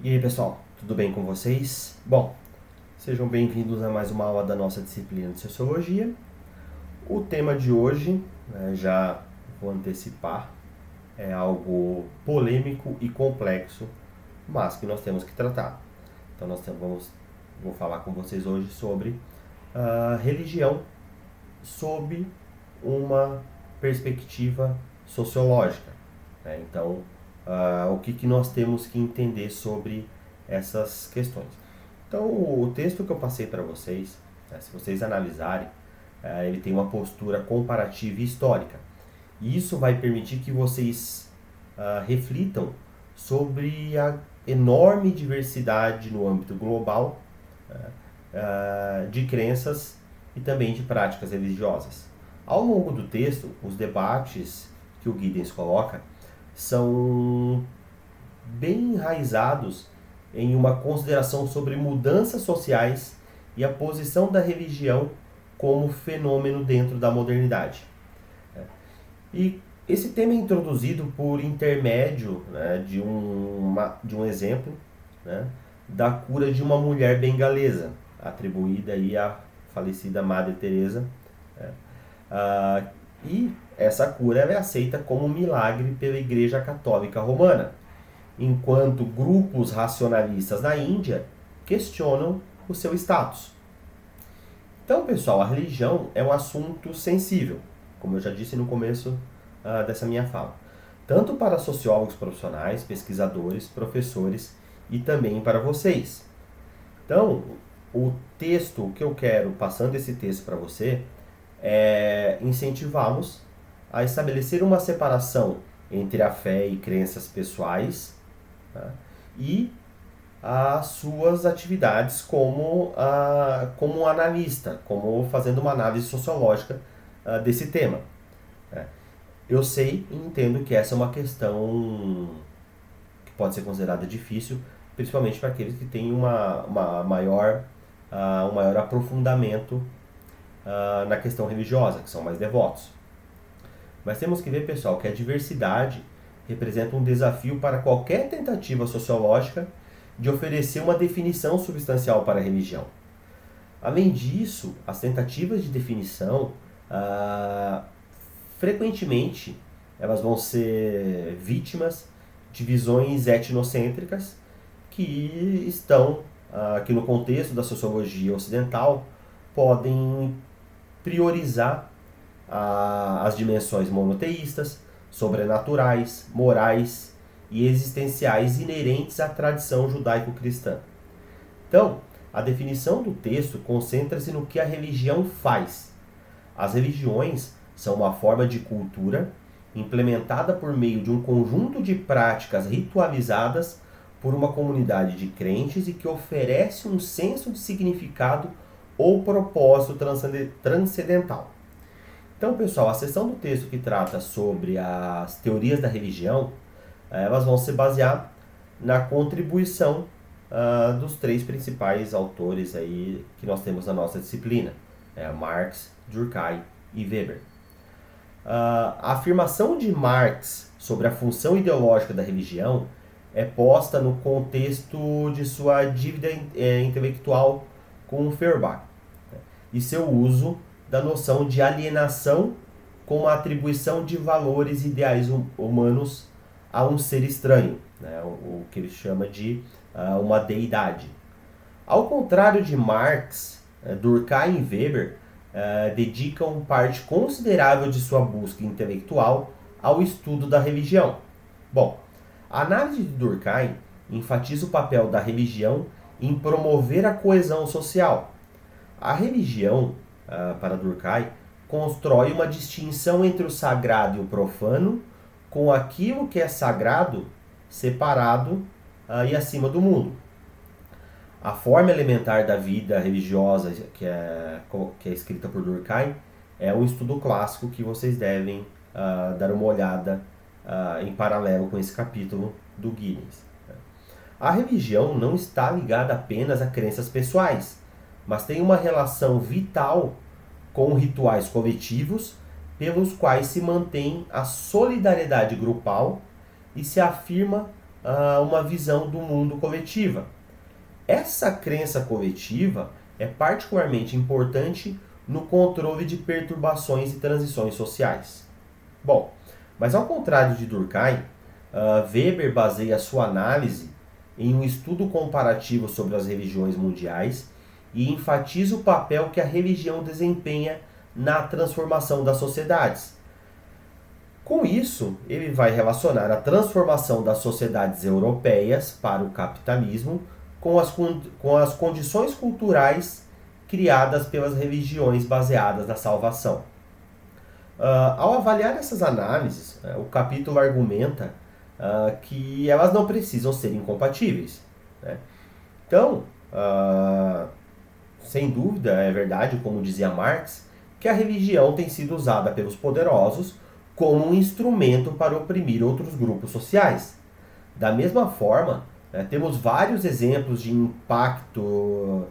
E aí pessoal, tudo bem com vocês? Bom, sejam bem-vindos a mais uma aula da nossa disciplina de Sociologia. O tema de hoje, já vou antecipar, é algo polêmico e complexo, mas que nós temos que tratar. Então vou falar com vocês hoje sobre a religião sob uma perspectiva sociológica. Então, o que nós temos que entender sobre essas questões. Então, o texto que eu passei para vocês, se vocês analisarem, ele tem uma postura comparativa e histórica. E isso vai permitir que vocês reflitam sobre a enorme diversidade no âmbito global de crenças e também de práticas religiosas. Ao longo do texto, os debates que o Giddens coloca são bem enraizados em uma consideração sobre mudanças sociais e a posição da religião como fenômeno dentro da modernidade. E esse tema é introduzido por intermédio de um exemplo, né, da cura de uma mulher bengalesa, atribuída aí à falecida Madre Teresa. Né. E essa cura é aceita como um milagre pela Igreja Católica Romana, enquanto grupos racionalistas na Índia questionam o seu status. Então, pessoal, a religião é um assunto sensível, como eu já disse no começo dessa minha fala, tanto para sociólogos profissionais, pesquisadores, professores e também para vocês. Então, o texto que eu quero, passando esse texto para você, é incentivá-los a estabelecer uma separação entre a fé e crenças pessoais, tá, e as suas atividades como analista, como fazendo uma análise sociológica desse tema. Né. Eu sei e entendo que essa é uma questão que pode ser considerada difícil, principalmente para aqueles que têm um maior aprofundamento na questão religiosa, que são mais devotos. Mas temos que ver, pessoal, que a diversidade representa um desafio para qualquer tentativa sociológica de oferecer uma definição substancial para a religião. Além disso, as tentativas de definição, frequentemente, elas vão ser vítimas de visões etnocêntricas que estão, que no contexto da sociologia ocidental, podem priorizar as dimensões monoteístas, sobrenaturais, morais e existenciais inerentes à tradição judaico-cristã. Então, a definição do texto concentra-se no que a religião faz. As religiões são uma forma de cultura implementada por meio de um conjunto de práticas ritualizadas por uma comunidade de crentes e que oferece um senso de significado ou propósito transcendental. Então, pessoal, a seção do texto que trata sobre as teorias da religião, elas vão se basear na contribuição dos três principais autores aí que nós temos na nossa disciplina, Marx, Durkheim e Weber. A afirmação de Marx sobre a função ideológica da religião é posta no contexto de sua dívida intelectual com Feuerbach, e seu uso da noção de alienação como a atribuição de valores e ideais humanos a um ser estranho, né, o que ele chama de uma deidade. Ao contrário de Marx, Durkheim e Weber dedicam parte considerável de sua busca intelectual ao estudo da religião. Bom, a análise de Durkheim enfatiza o papel da religião em promover a coesão social. A religião, para Durkheim, constrói uma distinção entre o sagrado e o profano, com aquilo que é sagrado separado e acima do mundo. A forma elementar da vida religiosa que é escrita por Durkheim é um estudo clássico que vocês devem dar uma olhada em paralelo com esse capítulo do Giddens. A religião não está ligada apenas a crenças pessoais, mas tem uma relação vital com rituais coletivos pelos quais se mantém a solidariedade grupal e se afirma uma visão do mundo coletiva. Essa crença coletiva é particularmente importante no controle de perturbações e transições sociais. Bom, mas ao contrário de Durkheim, Weber baseia sua análise em um estudo comparativo sobre as religiões mundiais e enfatiza o papel que a religião desempenha na transformação das sociedades. Com isso, ele vai relacionar a transformação das sociedades europeias para o capitalismo com as condições culturais criadas pelas religiões baseadas na salvação. Ao avaliar essas análises, o capítulo argumenta que elas não precisam ser incompatíveis. Né? Então, sem dúvida, é verdade, como dizia Marx, que a religião tem sido usada pelos poderosos como um instrumento para oprimir outros grupos sociais. Da mesma forma, temos vários exemplos de impacto,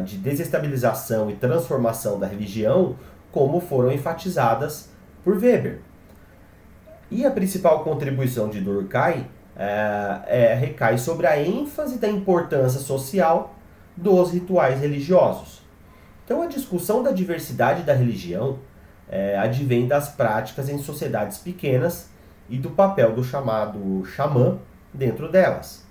de desestabilização e transformação da religião, como foram enfatizadas por Weber. E a principal contribuição de Durkheim recai sobre a ênfase da importância social dos rituais religiosos. Então, a discussão da diversidade da religião advém das práticas em sociedades pequenas e do papel do chamado xamã dentro delas.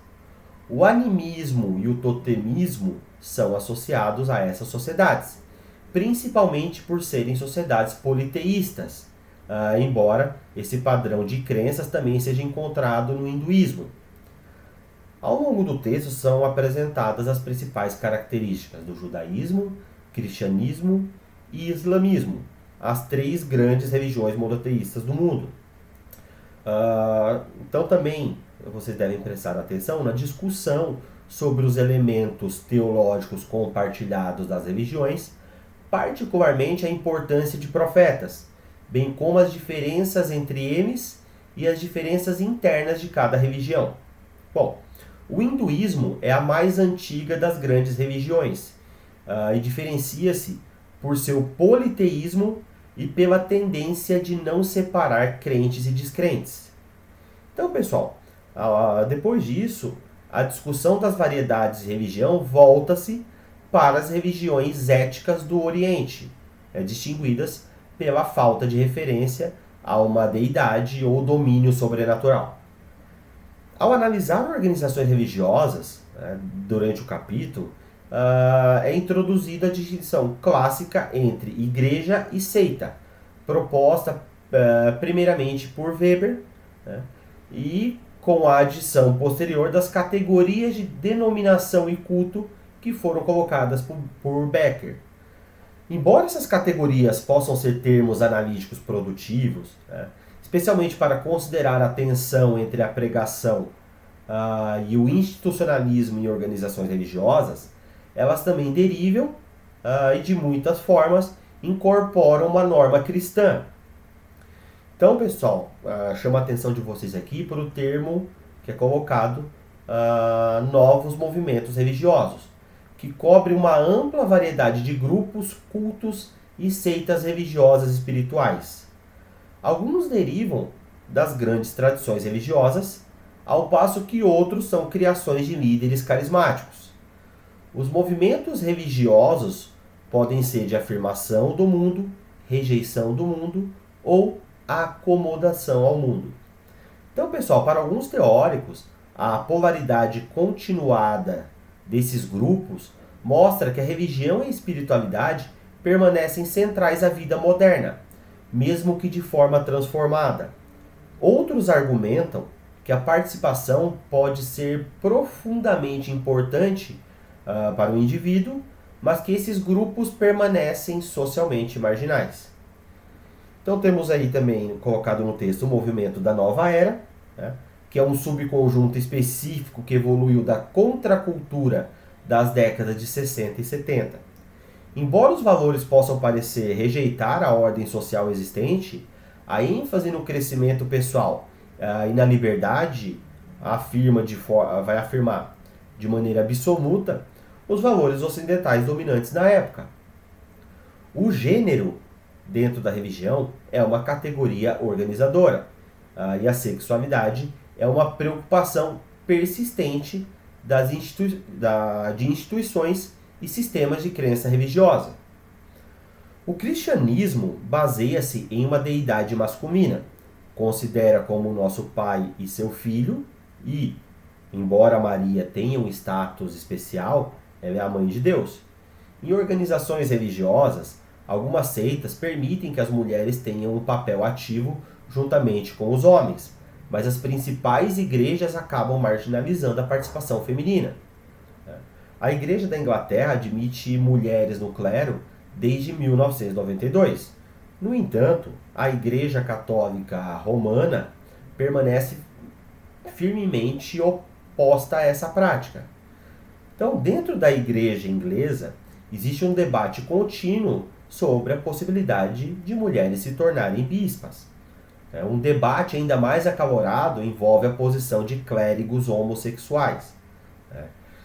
O animismo e o totemismo são associados a essas sociedades, principalmente por serem sociedades politeístas, embora esse padrão de crenças também seja encontrado no hinduísmo. Ao longo do texto são apresentadas as principais características do judaísmo, cristianismo e islamismo, as três grandes religiões monoteístas do mundo. Então também vocês devem prestar atenção na discussão sobre os elementos teológicos compartilhados das religiões, particularmente a importância de profetas, bem como as diferenças entre eles e as diferenças internas de cada religião. Bom, o hinduísmo é a mais antiga das grandes religiões e diferencia-se por seu politeísmo e pela tendência de não separar crentes e descrentes. Então, pessoal, depois disso, a discussão das variedades de religião volta-se para as religiões éticas do Oriente, distinguidas pela falta de referência a uma deidade ou domínio sobrenatural. Ao analisar organizações religiosas, durante o capítulo, é introduzida a distinção clássica entre igreja e seita, proposta primeiramente por Weber, e com a adição posterior das categorias de denominação e culto que foram colocadas por Becker. Embora essas categorias possam ser termos analíticos produtivos, especialmente para considerar a tensão entre a pregação e o institucionalismo em organizações religiosas, elas também derivam e de muitas formas incorporam uma norma cristã. Então, pessoal, chamo a atenção de vocês aqui para o termo que é colocado novos movimentos religiosos, que cobre uma ampla variedade de grupos, cultos e seitas religiosas espirituais. Alguns derivam das grandes tradições religiosas, ao passo que outros são criações de líderes carismáticos. Os movimentos religiosos podem ser de afirmação do mundo, rejeição do mundo ou acomodação ao mundo. Então, pessoal, para alguns teóricos, a polaridade continuada desses grupos mostra que a religião e a espiritualidade permanecem centrais à vida moderna, mesmo que de forma transformada. Outros argumentam que a participação pode ser profundamente importante para o indivíduo, mas que esses grupos permanecem socialmente marginais. Então temos aí também colocado no texto o movimento da Nova Era, que é um subconjunto específico que evoluiu da contracultura das décadas de 60 e 70. Embora os valores possam parecer rejeitar a ordem social existente, a ênfase no crescimento pessoal e na liberdade vai afirmar de maneira absoluta os valores ocidentais dominantes na época. O gênero dentro da religião é uma categoria organizadora e a sexualidade é uma preocupação persistente de instituições e sistemas de crença religiosa. O cristianismo baseia-se em uma deidade masculina, considera como nosso pai e seu filho e, embora Maria tenha um status especial, ela é a mãe de Deus. Em organizações religiosas, algumas seitas permitem que as mulheres tenham um papel ativo juntamente com os homens, mas as principais igrejas acabam marginalizando a participação feminina. A Igreja da Inglaterra admite mulheres no clero desde 1992. No entanto, a Igreja Católica Romana permanece firmemente oposta a essa prática. Então, dentro da Igreja inglesa, existe um debate contínuo sobre a possibilidade de mulheres se tornarem bispas. Um debate ainda mais acalorado envolve a posição de clérigos homossexuais.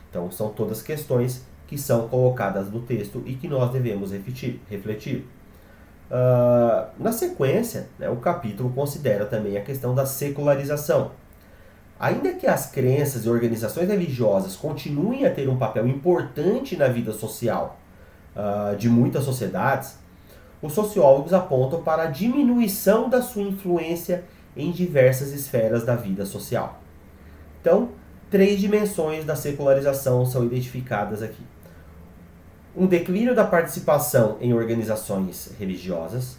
Então, são todas questões que são colocadas no texto e que nós devemos refletir. Na sequência, o capítulo considera também a questão da secularização. Ainda que as crenças e organizações religiosas continuem a ter um papel importante na vida social de muitas sociedades, os sociólogos apontam para a diminuição da sua influência em diversas esferas da vida social. Então, 3 dimensões da secularização são identificadas aqui. Um declínio da participação em organizações religiosas,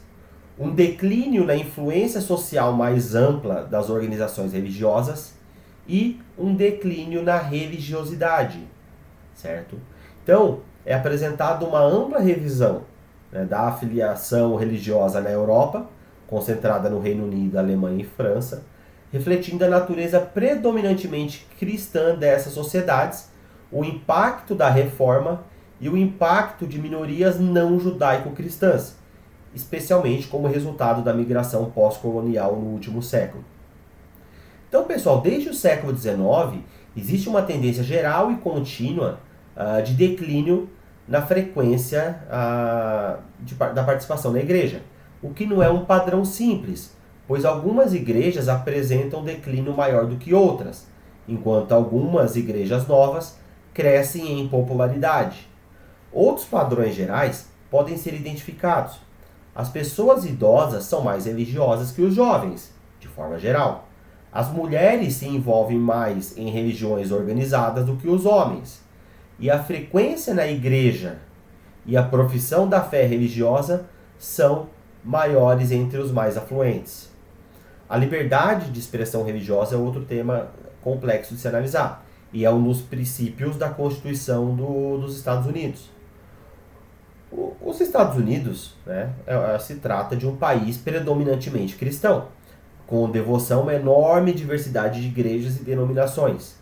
um declínio na influência social mais ampla das organizações religiosas e um declínio na religiosidade, certo? Então, é apresentada uma ampla revisão da afiliação religiosa na Europa, concentrada no Reino Unido, Alemanha e França, refletindo a natureza predominantemente cristã dessas sociedades, o impacto da reforma e o impacto de minorias não judaico-cristãs, especialmente como resultado da migração pós-colonial no último século. Então, pessoal, desde o século XIX, existe uma tendência geral e contínua de declínio na frequência da participação na igreja, o que não é um padrão simples, pois algumas igrejas apresentam declínio maior do que outras, enquanto algumas igrejas novas crescem em popularidade. Outros padrões gerais podem ser identificados. As pessoas idosas são mais religiosas que os jovens, de forma geral. As mulheres se envolvem mais em religiões organizadas do que os homens. E a frequência na igreja e a profissão da fé religiosa são maiores entre os mais afluentes. A liberdade de expressão religiosa é outro tema complexo de se analisar, e é um dos princípios da Constituição dos Estados Unidos. Os Estados Unidos se trata de um país predominantemente cristão, com devoção a uma enorme diversidade de igrejas e denominações.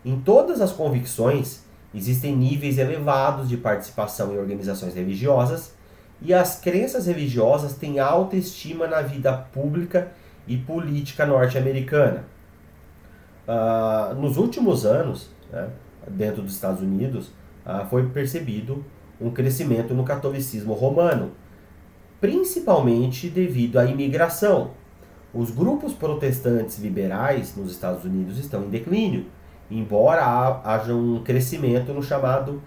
Em todas as convicções, existem níveis elevados de participação em organizações religiosas, e as crenças religiosas têm alta estima na vida pública e política norte-americana. Nos últimos anos, dentro dos Estados Unidos, foi percebido um crescimento no catolicismo romano, principalmente devido à imigração. Os grupos protestantes liberais nos Estados Unidos estão em declínio, embora haja um crescimento no chamado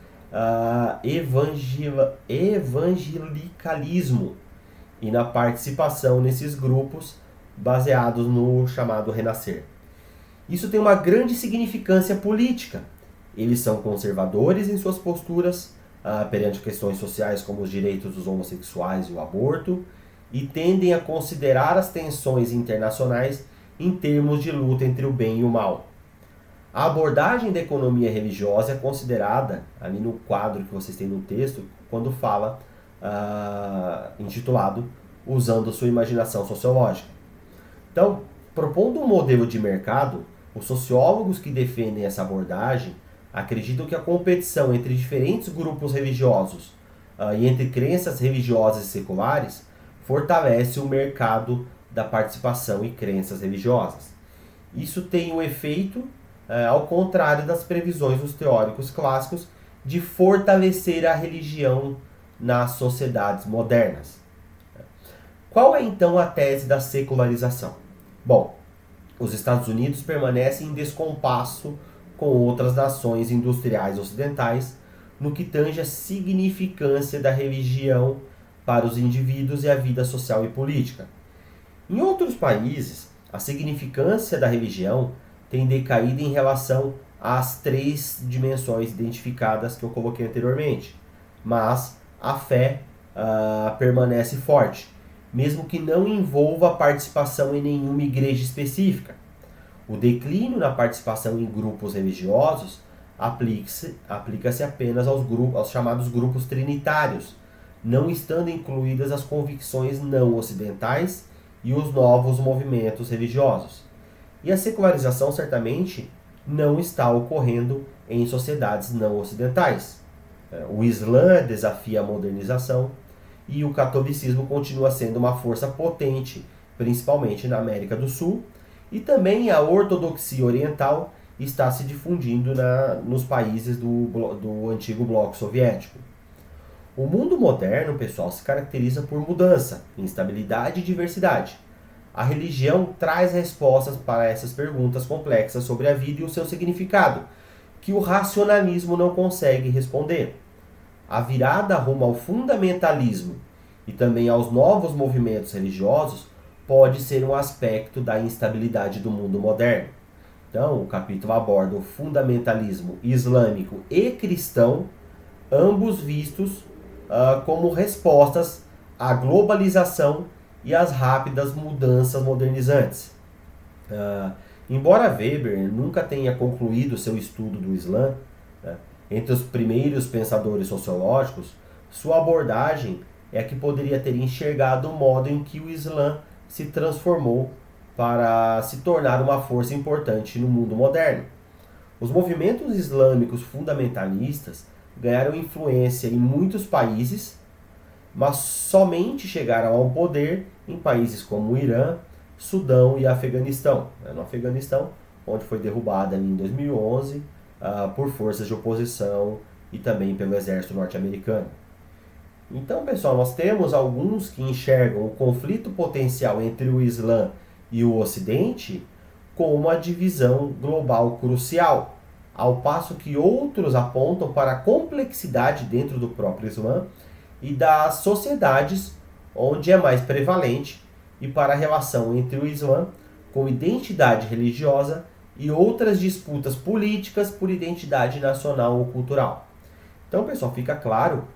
evangelicalismo e na participação nesses grupos baseados no chamado renascer. Isso tem uma grande significância política. Eles são conservadores em suas posturas perante questões sociais como os direitos dos homossexuais e o aborto, e tendem a considerar as tensões internacionais em termos de luta entre o bem e o mal. A abordagem da economia religiosa é considerada, ali no quadro que vocês têm no texto, quando fala, intitulado Usando Sua Imaginação Sociológica. Então, propondo um modelo de mercado, os sociólogos que defendem essa abordagem acreditam que a competição entre diferentes grupos religiosos e entre crenças religiosas e seculares fortalece o mercado da participação e crenças religiosas. Isso tem um efeito, ao contrário das previsões dos teóricos clássicos, de fortalecer a religião nas sociedades modernas. Qual é então a tese da secularização? Bom, os Estados Unidos permanecem em descompasso com outras nações industriais ocidentais no que tange a significância da religião para os indivíduos e a vida social e política. Em outros países, a significância da religião tem decaído em relação às três dimensões identificadas que eu coloquei anteriormente, mas a fé permanece forte, mesmo que não envolva a participação em nenhuma igreja específica. O declínio na participação em grupos religiosos aplica-se apenas aos chamados grupos trinitários, não estando incluídas as convicções não ocidentais e os novos movimentos religiosos. E a secularização certamente não está ocorrendo em sociedades não ocidentais. O Islã desafia a modernização e o catolicismo continua sendo uma força potente, principalmente na América do Sul, e também a ortodoxia oriental está se difundindo nos países do antigo bloco soviético. O mundo moderno, pessoal, se caracteriza por mudança, instabilidade e diversidade. A religião traz respostas para essas perguntas complexas sobre a vida e o seu significado, que o racionalismo não consegue responder. A virada rumo ao fundamentalismo e também aos novos movimentos religiosos pode ser um aspecto da instabilidade do mundo moderno. Então, o capítulo aborda o fundamentalismo islâmico e cristão, ambos vistos como respostas à globalização e às rápidas mudanças modernizantes. Embora Weber nunca tenha concluído seu estudo do Islã, entre os primeiros pensadores sociológicos, sua abordagem é a que poderia ter enxergado o modo em que o Islã se transformou para se tornar uma força importante no mundo moderno. Os movimentos islâmicos fundamentalistas ganharam influência em muitos países, mas somente chegaram ao poder em países como o Irã, Sudão e Afeganistão. No Afeganistão, onde foi derrubada em 2011 por forças de oposição e também pelo exército norte-americano. Então, pessoal, nós temos alguns que enxergam o conflito potencial entre o Islã e o Ocidente como uma divisão global crucial, ao passo que outros apontam para a complexidade dentro do próprio Islã e das sociedades onde é mais prevalente, e para a relação entre o Islã com identidade religiosa e outras disputas políticas por identidade nacional ou cultural. Então, pessoal, fica claro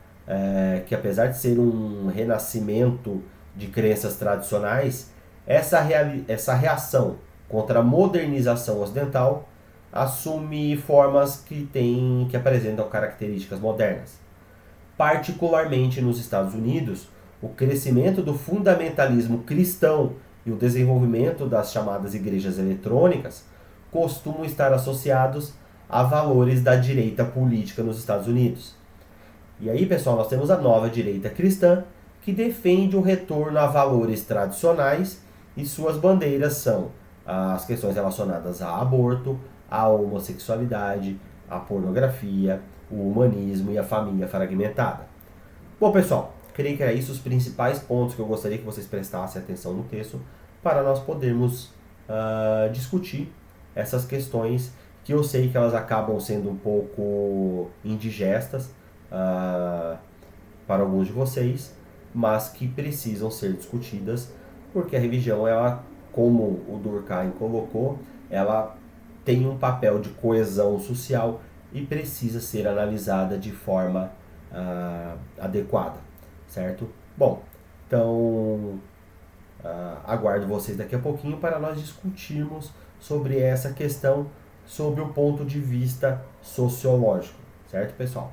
que apesar de ser um renascimento de crenças tradicionais, essa reação contra a modernização ocidental assume formas que apresentam características modernas. Particularmente nos Estados Unidos, o crescimento do fundamentalismo cristão e o desenvolvimento das chamadas igrejas eletrônicas costumam estar associados a valores da direita política nos Estados Unidos. E aí, pessoal, nós temos a nova direita cristã, que defende o retorno a valores tradicionais, e suas bandeiras são as questões relacionadas a aborto, a homossexualidade, a pornografia, o humanismo e a família fragmentada. Bom, pessoal, creio que eram isso os principais pontos que eu gostaria que vocês prestassem atenção no texto para nós podermos discutir essas questões que eu sei que elas acabam sendo um pouco indigestas para alguns de vocês, mas que precisam ser discutidas, porque a religião, ela, como o Durkheim colocou, ela tem um papel de coesão social e precisa ser analisada de forma adequada, certo? Bom, então aguardo vocês daqui a pouquinho para nós discutirmos sobre essa questão sob o ponto de vista sociológico, certo, pessoal?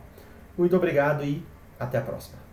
Muito obrigado e até a próxima.